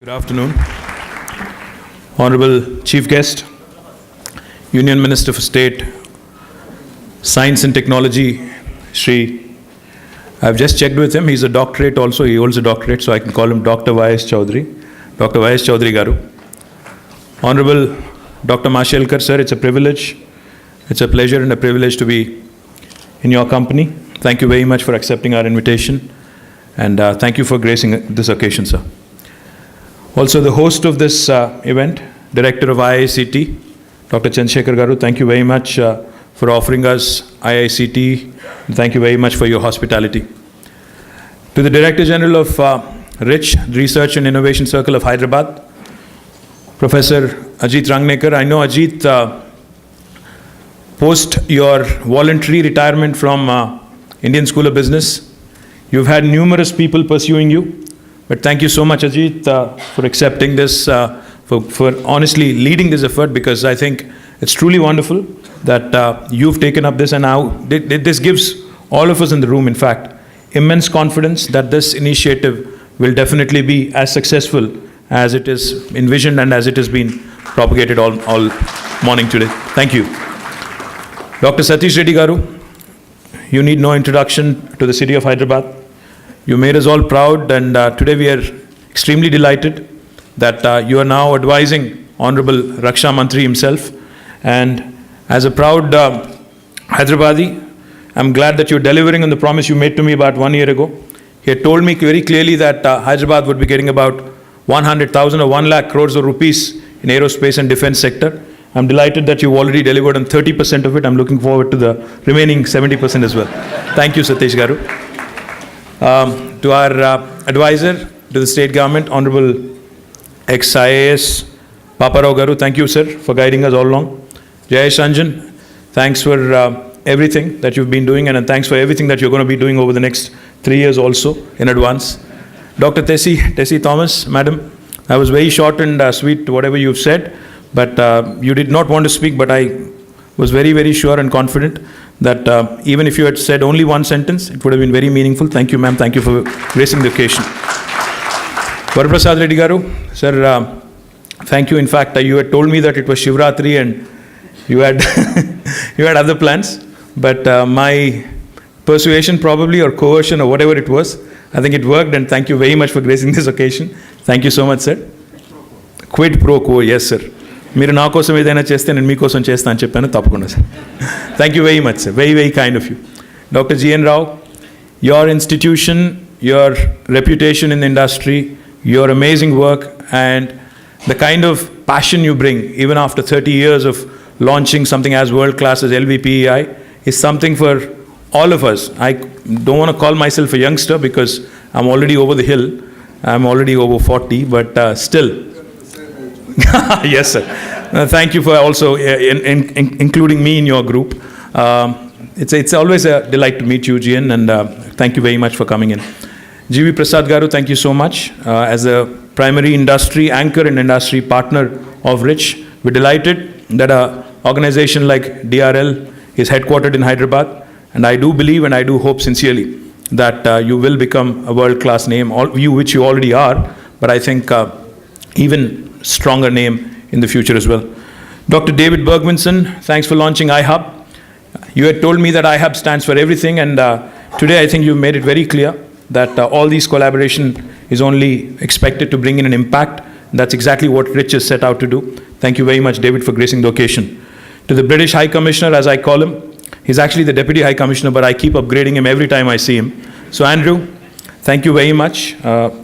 Good afternoon. Honorable Chief Guest, Union Minister for State, Science and Technology, Shri. I've just checked with him. He's a doctorate also. He holds a doctorate, so I can call him Dr. Y.S. Chaudhary. Dr. Y.S. Chaudhary Garu. Honorable Dr. Mashelkar, sir, it's a privilege. It's a pleasure and a privilege to be in your company. Thank you very much for accepting our invitation. And thank you for gracing this occasion, sir. Also, the host of this event, Director of IICT, Dr. Chandrasekhar Garu, thank you very much for offering us IICT. Thank you very much for your hospitality. To the Director General of RICH, Research and Innovation Circle of Hyderabad, Professor Ajit Rangnekar. I know Ajit, post your voluntary retirement from Indian School of Business, you've had numerous people pursuing you. But thank you so much, Ajit, for accepting this, for honestly leading this effort, because I think it's truly wonderful that you've taken up this, and now this gives all of us in the room, in fact, immense confidence that this initiative will definitely be as successful as it is envisioned and as it has been propagated all morning today. Thank you. Dr. Satish Reddy Garu, you need no introduction to the city of Hyderabad. You made us all proud, and today we are extremely delighted that you are now advising Honorable Raksha Mantri himself. And as a proud Hyderabadi, I'm glad that you're delivering on the promise you made to me about 1 year ago. He had told me very clearly that Hyderabad would be getting about 100,000 or 1 lakh crores of rupees in aerospace and defense sector. I'm delighted that you've already delivered on 30% of it. I'm looking forward to the remaining 70% as well. Thank you, Satish Garu. To our advisor to the state government, Honorable ex-IAS Paparao Garu, thank you, sir, for guiding us all along. Jayesh Ranjan, thanks for everything that you've been doing, and thanks for everything that you're going to be doing over the next 3 years also in advance. Dr. Tessie Thomas, madam, I was very short and sweet to whatever you've said, but you did not want to speak, but I was very, very sure and confident that even if you had said only one sentence, it would have been very meaningful. Thank you, ma'am. Thank you for gracing the occasion. Varaprasad Reddy Garu, sir, thank you. In fact, you had told me that it was Shivratri and you had you had other plans, but my persuasion probably, or coercion, or whatever it was, I think it worked, and thank you very much for gracing this occasion. Thank you so much, sir. Quid pro quo, yes, sir. మీరు నా కోసం ఏదైనా చేస్తే నేను మీకోసం చేస్తా అని చెప్పాను తప్పకుండా sir thank you very much sir very very kind of you doctor GN Rao your institution your reputation in the industry your amazing work and the kind of passion you bring even after 30 years of launching something as world class as LVPEI is something for all of us. I don't want to call myself a youngster because I'm already over the hill. I'm already over 40, but still. Yes, sir. Thank you for also including me in your group. It's always a delight to meet you, Jian, and thank you very much for coming in. G.V. Prasad Garu, thank you so much. As a primary industry anchor and industry partner of RICH, we're delighted that an organization like DRL is headquartered in Hyderabad, and I do believe and I do hope sincerely that you will become a world-class name, which you already are, but I think even stronger name in the future as well. Dr. David Bergvinson, thanks for launching iHub. You had told me that iHub stands for everything, and today I think you've made it very clear that all these collaboration is only expected to bring in an impact. That's exactly what RICH is set out to do. Thank you very much, David, for gracing the occasion. To the British High Commissioner, as I call him, he's actually the Deputy High Commissioner, but I keep upgrading him every time I see him. So Andrew, thank you very much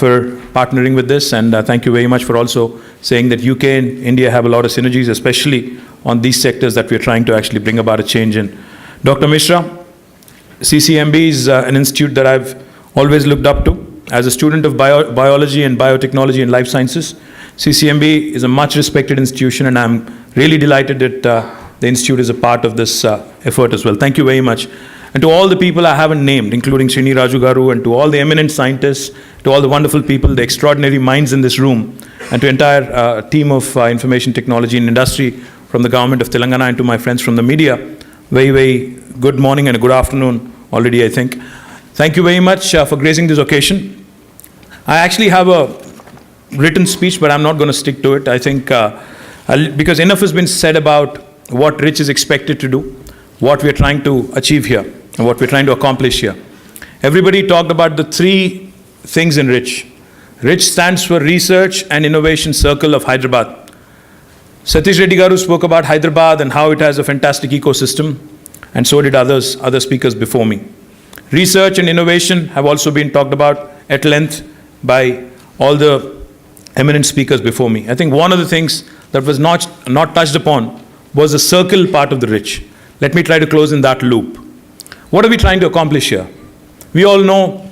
for partnering with this, and thank you very much for also saying that UK and India have a lot of synergies, especially on these sectors that we're trying to actually bring about a change in. Dr. Mishra, CCMB is an institute that I've always looked up to. As a student of biology and biotechnology and life sciences, CCMB is a much respected institution, and I'm really delighted that the institute is a part of this effort as well. Thank you very much. And to all the people I haven't named, including Srini Raju Garu, and to all the eminent scientists, to all the wonderful people, the extraordinary minds in this room, and to entire team of information technology and industry from the government of Telangana, and to my friends from the media, very, very good morning and good afternoon already, I think. Thank you very much for gracing this occasion. I actually have a written speech, but I'm not going to stick to it. I think because enough has been said about what Rich is expected to do, what we're trying to achieve here, and what we're trying to accomplish here. Everybody talked about the three things in Rich. Rich stands for Research and Innovation Circle of Hyderabad. Satish Reddy Garu spoke about Hyderabad and how it has a fantastic ecosystem, and so did other speakers before me. Research and innovation have also been talked about at length by all the eminent speakers before me. I think one of the things that was not touched upon was the circle part of the Rich. Let me try to close in that loop. What are we trying to accomplish here? We all know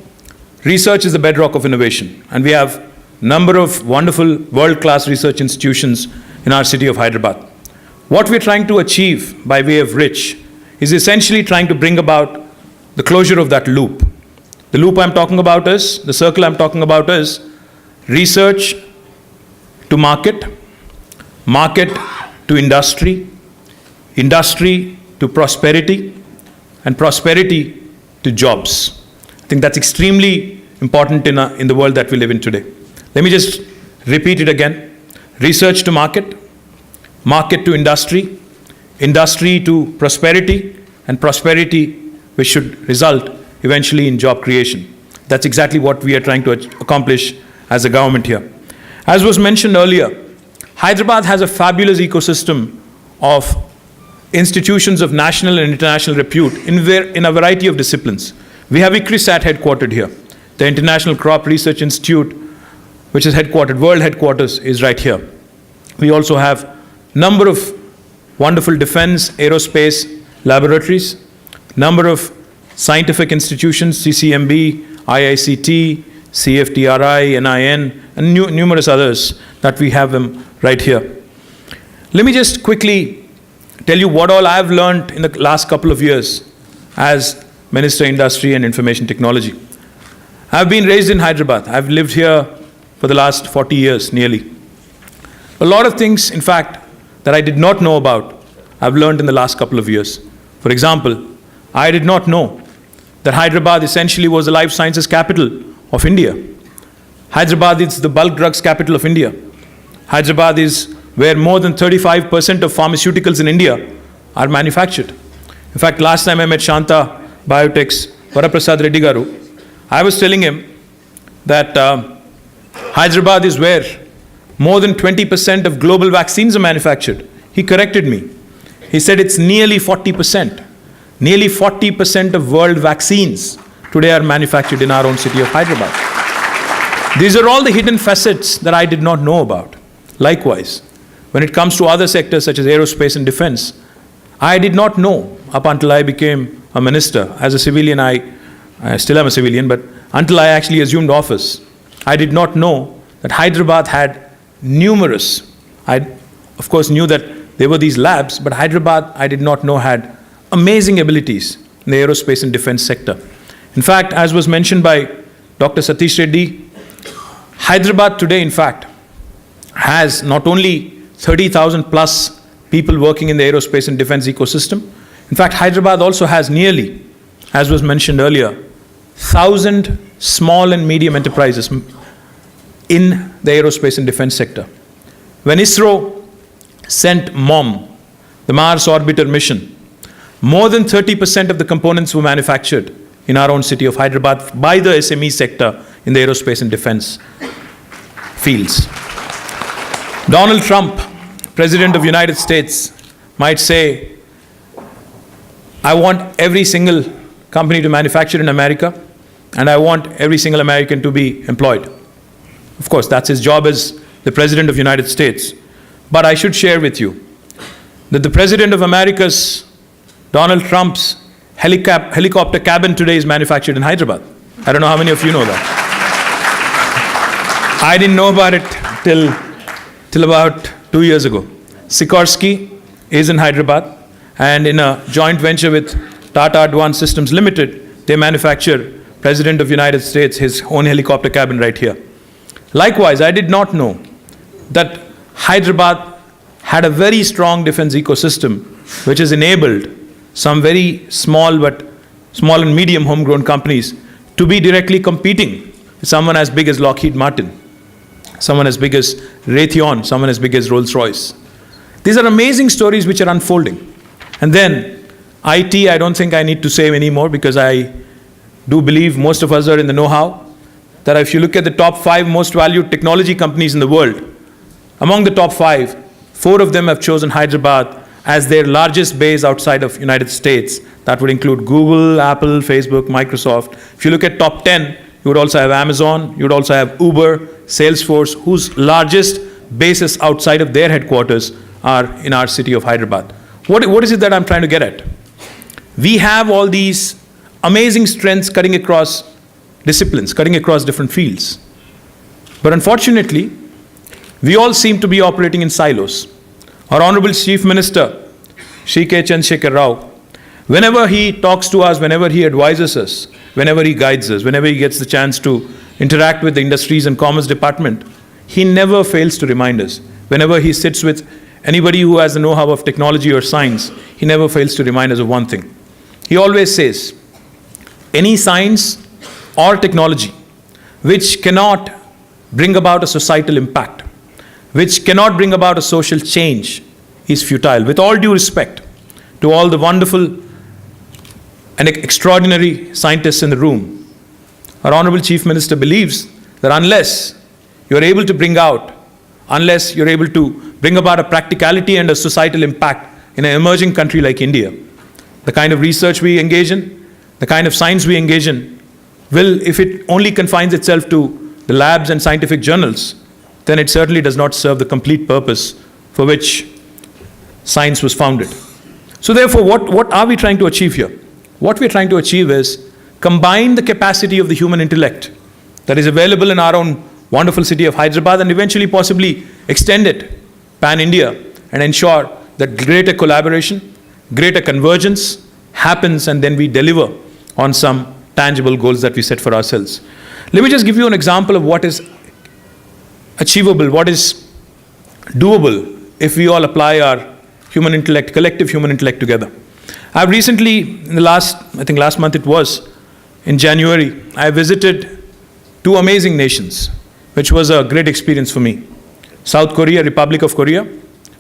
research is the bedrock of innovation, and we have a number of wonderful world-class research institutions in our city of Hyderabad. What we're trying to achieve by way of Rich is essentially trying to bring about the closure of that loop. The loop I'm talking about is, the circle I'm talking about is research to market, market to industry, industry to prosperity, and prosperity to jobs. I think that's extremely important in the world that we live in today. Let me just repeat it again. Research to market, market to industry, industry to prosperity, and prosperity which should result eventually in job creation. That's exactly what we are trying to accomplish as a government here. As was mentioned earlier, Hyderabad has a fabulous ecosystem of institutions of national and international repute in a variety of disciplines. We have ICRISAT headquartered here. The International Crop Research Institute, which is headquartered, world headquarters is right here. We also have a number of wonderful defense, aerospace laboratories, number of scientific institutions, CCMB, IICT, CFTRI, NIN, and numerous others that we have them right here. Let me just quickly tell you what all I've learned in the last couple of years as Minister Industry and Information Technology. I've been raised in Hyderabad. I've lived here for the last 40 years, nearly. A lot of things, in fact, that I did not know about, I've learned in the last couple of years. For example, I did not know that Hyderabad essentially was the life sciences capital of India. Hyderabad is the bulk drugs capital of India. Hyderabad is where more than 35% of pharmaceuticals in India are manufactured. In fact, last time I met Shanta Biotech's Varaprasad Reddy Garu, I was telling him that Hyderabad is where more than 20% of global vaccines are manufactured. He corrected me. He said it's nearly 40%. Nearly 40% of world vaccines today are manufactured in our own city of Hyderabad. These are all the hidden facets that I did not know about. Likewise, when it comes to other sectors such as aerospace and defense, I did not know up until I became a minister. As a civilian, I still am a civilian, but until I actually assumed office, I did not know that Hyderabad had numerous. I, of course, knew that there were these labs, but Hyderabad, I did not know, had amazing abilities in the aerospace and defense sector. In fact, as was mentioned by Dr. Satish Reddy, Hyderabad today, in fact, has not only 30,000 plus people working in the aerospace and defense ecosystem. In fact, Hyderabad also has nearly, as was mentioned earlier, 1,000 small and medium enterprises in the aerospace and defense sector. When ISRO sent MOM, the Mars Orbiter mission, more than 30% of the components were manufactured in our own city of Hyderabad by the SME sector in the aerospace and defense fields. Donald Trump, President of the United States, might say, I want every single company to manufacture in America, and I want every single American to be employed. Of course, that's his job as the President of the United States. But I should share with you that the President of America's, Donald Trump's, helicopter cabin today is manufactured in Hyderabad. I don't know how many of you know that. I didn't know about it till about 2 years ago. Sikorsky is in Hyderabad, and in a joint venture with Tata Advanced Systems Limited, they manufacture President of the United States his own helicopter cabin right here. Likewise, I did not know that Hyderabad had a very strong defense ecosystem which has enabled some very small and medium homegrown companies to be directly competing with someone as big as Lockheed Martin. someone as big as Raytheon, someone as big as Rolls-Royce. These are amazing stories which are unfolding. And then IT, I don't think I need to say anymore, because I do believe most of us are in the know-how, that if you look at the top 5 most valued technology companies in the world, among the top 5, 4 of them have chosen Hyderabad as their largest base outside of United States. That would include Google, Apple, Facebook, Microsoft. If you look at top 10, you would also have Amazon, you would also have Uber, Salesforce, whose largest bases outside of their headquarters are in our city of Hyderabad. What is it that I'm trying to get at? We have all these amazing strengths cutting across disciplines, cutting across different fields. But unfortunately, we all seem to be operating in silos. Our Honorable Chief Minister, Shri K. Chandrasekhar Rao, whenever he talks to us, whenever he advises us, whenever he guides us, whenever he gets the chance to interact with the Industries and Commerce Department, he never fails to remind us. Whenever he sits with anybody who has the know-how of technology or science, he never fails to remind us of one thing. He always says, any science or technology which cannot bring about a societal impact, which cannot bring about a social change, is futile. With all due respect to all the wonderful and extraordinary scientists in the room, our Honorable Chief Minister believes that unless you're able to bring about a practicality and a societal impact in an emerging country like India, the kind of research we engage in, the kind of science we engage in, will, if it only confines itself to the labs and scientific journals, then it certainly does not serve the complete purpose for which science was founded. So therefore, what are we trying to achieve here? What we're trying to achieve is combine the capacity of the human intellect that is available in our own wonderful city of Hyderabad, and eventually possibly extend it pan-India, and ensure that greater collaboration, greater convergence happens, and then we deliver on some tangible goals that we set for ourselves. Let me just give you an example of what is achievable, what is doable if we all apply our human intellect, collective human intellect together. I've recently, in the last month it was, in January, I visited 2 amazing nations, which was a great experience for me. South Korea, Republic of Korea,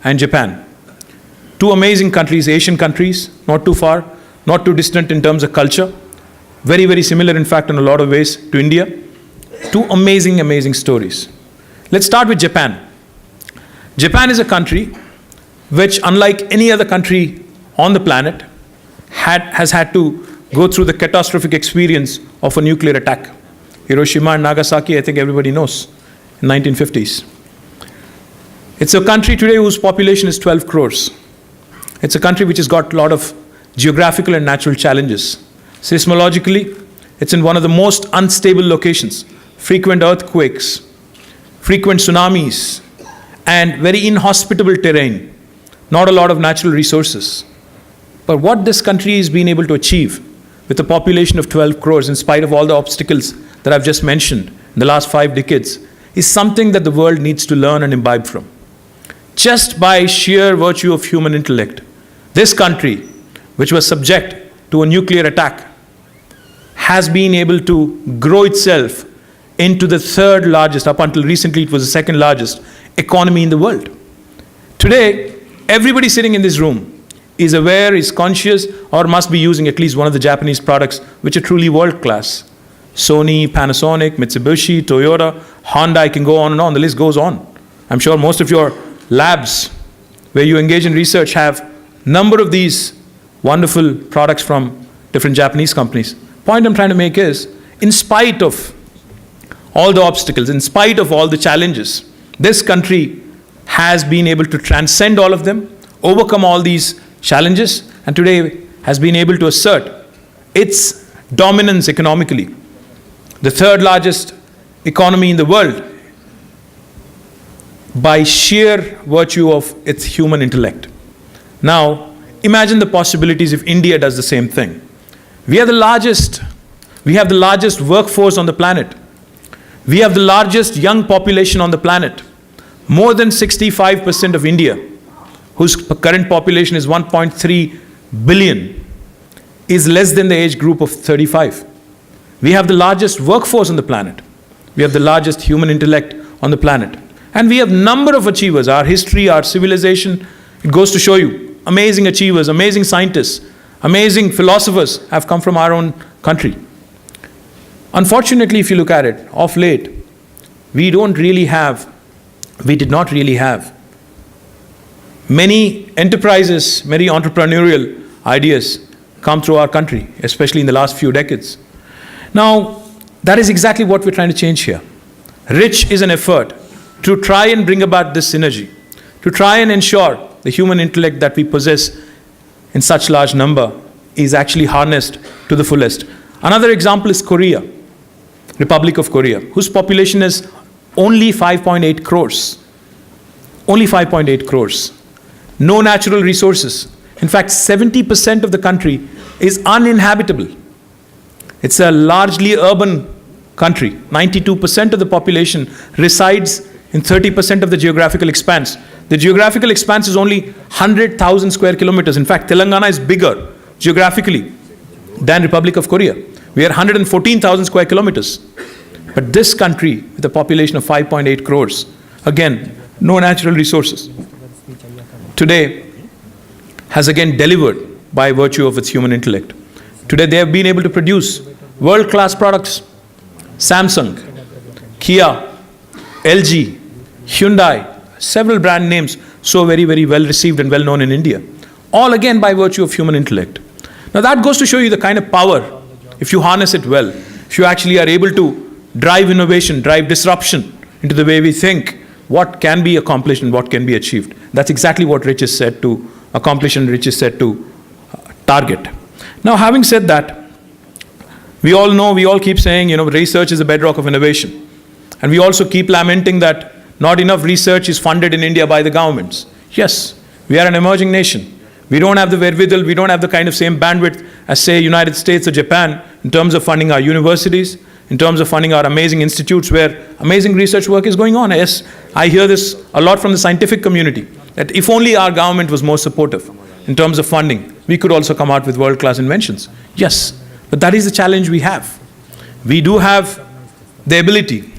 and Japan. 2 amazing countries, Asian countries, not too far, not too distant in terms of culture. Very, very similar, in fact, in a lot of ways to India. 2 amazing, amazing stories. Let's start with Japan. Japan is a country which, unlike any other country on the planet, has had to go through the catastrophic experience of a nuclear attack. Hiroshima and Nagasaki, I think everybody knows, in 1950s. It's a country today whose population is 12 crores. It's a country which has got a lot of geographical and natural challenges. Seismologically, it's in one of the most unstable locations. Frequent earthquakes, frequent tsunamis, and very inhospitable terrain. Not a lot of natural resources. But what this country has been able to achieve with a population of 12 crores, in spite of all the obstacles that I've just mentioned in the last 5 decades, is something that the world needs to learn and imbibe from. Just by sheer virtue of human intellect, this country, which was subject to a nuclear attack, has been able to grow itself into the 3rd largest, up until recently it was the 2nd largest economy in the world. Today, everybody sitting in this room is aware, is conscious, or must be using at least one of the Japanese products which are truly world-class. Sony, Panasonic, Mitsubishi, Toyota, Honda, I can go on and on, the list goes on. I'm sure most of your labs where you engage in research have a number of these wonderful products from different Japanese companies. Point I'm trying to make is, in spite of all the obstacles, in spite of all the challenges, this country has been able to transcend all of them, overcome all these challenges, and today has been able to assert its dominance economically. The 3rd largest economy in the world by sheer virtue of its human intellect. Now, imagine the possibilities if India does the same thing. We have the largest workforce on the planet. We have the largest young population on the planet. More than 65% of India, whose current population is 1.3 billion, is less than the age group of 35. We have the largest workforce on the planet. We have the largest human intellect on the planet. And we have number of achievers. Our history, our civilization, it goes to show you. Amazing achievers, amazing scientists, amazing philosophers have come from our own country. Unfortunately, if you look at it, of late, we did not really have many enterprises, many entrepreneurial ideas come through our country, especially in the last few decades. Now, that is exactly what we're trying to change here. RICH is an effort to try and bring about this synergy, to try and ensure the human intellect that we possess in such large number is actually harnessed to the fullest. Another example is Korea, Republic of Korea, whose population is only 5.8 crores. Only 5.8 crores. No natural resources. In fact, 70% of the country is uninhabitable. It's a largely urban country. 92% of the population resides in 30% of the geographical expanse. The geographical expanse is only 100,000 square kilometers. In fact, Telangana is bigger geographically than Republic of Korea. We are 114,000 square kilometers. But this country, with a population of 5.8 crores, again, no natural resources, today has again delivered by virtue of its human intellect. Today they have been able to produce world-class products. Samsung, Kia, LG, Hyundai, several brand names, so very, very well received and well known in India. All again by virtue of human intellect. Now that goes to show you the kind of power, if you harness it well, if you actually are able to drive innovation, drive disruption into the way we think, what can be accomplished and what can be achieved. That's exactly what Rich is said to accomplish and Rich is said to target. Now, having said that, we all know, we all keep saying, research is the bedrock of innovation. And we also keep lamenting that not enough research is funded in India by the governments. Yes, we are an emerging nation. We don't have the wherewithal, we don't have the kind of same bandwidth as, say, United States or Japan in terms of funding our universities, in terms of funding our amazing institutes where amazing research work is going on. Yes, I hear this a lot from the scientific community, that if only our government was more supportive in terms of funding, we could also come out with world-class inventions. Yes, but that is the challenge we have. We do have the ability,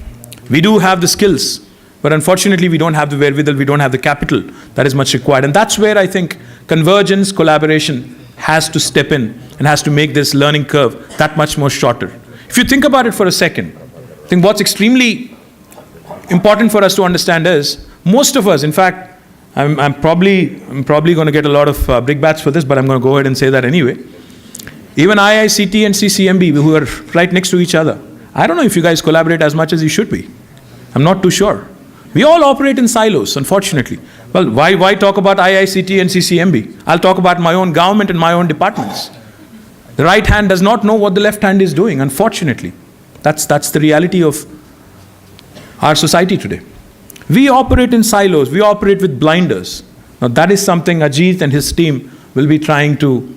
we do have the skills, but unfortunately we don't have the wherewithal, we don't have the capital that is much required. And that's where I think convergence, collaboration has to step in and has to make this learning curve that much more shorter. If you think about it for a second, I think what's extremely important for us to understand is, most of us, in fact, I'm probably going to get a lot of brickbats for this, but I'm going to go ahead and say that anyway. Even IICT and CCMB, who are right next to each other, I don't know if you guys collaborate as much as you should be. I'm not too sure. We all operate in silos, unfortunately. Well, why talk about IICT and CCMB? I'll talk about my own government and my own departments. The right hand does not know what the left hand is doing, unfortunately. That's the reality of our society today. We operate in silos, we operate with blinders. Now that is something Ajit and his team will be trying to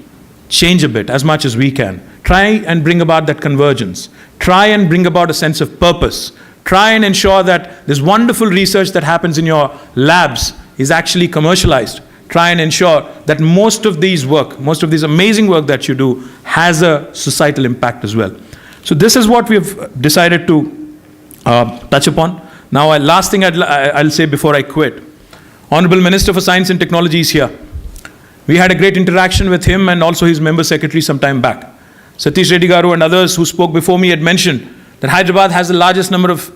change a bit as much as we can. Try and bring about that convergence. Try and bring about a sense of purpose. Try and ensure that this wonderful research that happens in your labs is actually commercialized. Try and ensure that most of this amazing work that you do has a societal impact as well. So this is what we've decided to touch upon. Now, last thing I'll say before I quit. Honorable Minister for Science and Technology is here. We had a great interaction with him and also his member secretary some time back. Satish Reddy Garu and others who spoke before me had mentioned that Hyderabad has the largest number of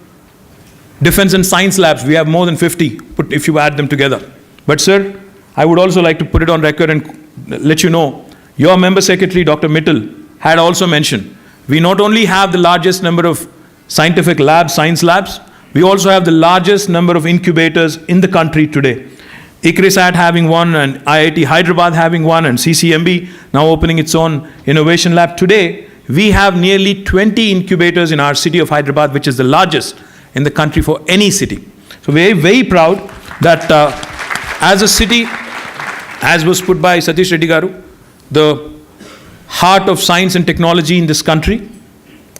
defense and science labs. We have more than 50 if you add them together. But sir, I would also like to put it on record and let you know, your member secretary, Dr. Mittal, had also mentioned, we not only have the largest number of scientific labs, science labs, we also have the largest number of incubators in the country today. ICRISAT having one, and IIT Hyderabad having one, and CCMB now opening its own innovation lab. Today, we have nearly 20 incubators in our city of Hyderabad, which is the largest in the country for any city. So we're very proud that as a city, as was put by Satish Reddy Garu, the heart of science and technology in this country,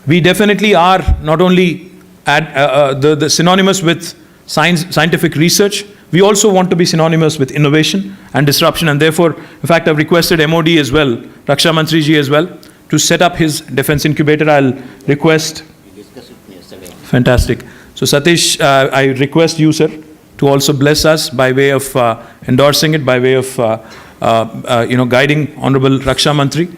we definitely are not only the synonymous with scientific research, we also want to be synonymous with innovation and disruption, and therefore, in fact, I've requested MOD as well, Raksha Mantri ji as well, to set up his defense incubator. I'll request. We discussed it yesterday. Fantastic. So Satish, I request you, sir, to also bless us by way of endorsing it, by way of guiding Honorable Raksha Mantri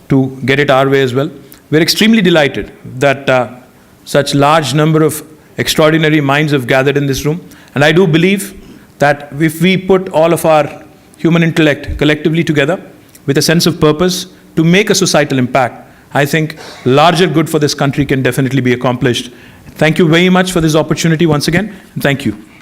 to get it our way as well. We're extremely delighted that such large number of extraordinary minds have gathered in this room. And I do believe that if we put all of our human intellect collectively together with a sense of purpose to make a societal impact, I think larger good for this country can definitely be accomplished. Thank you very much for this opportunity once again, and thank you.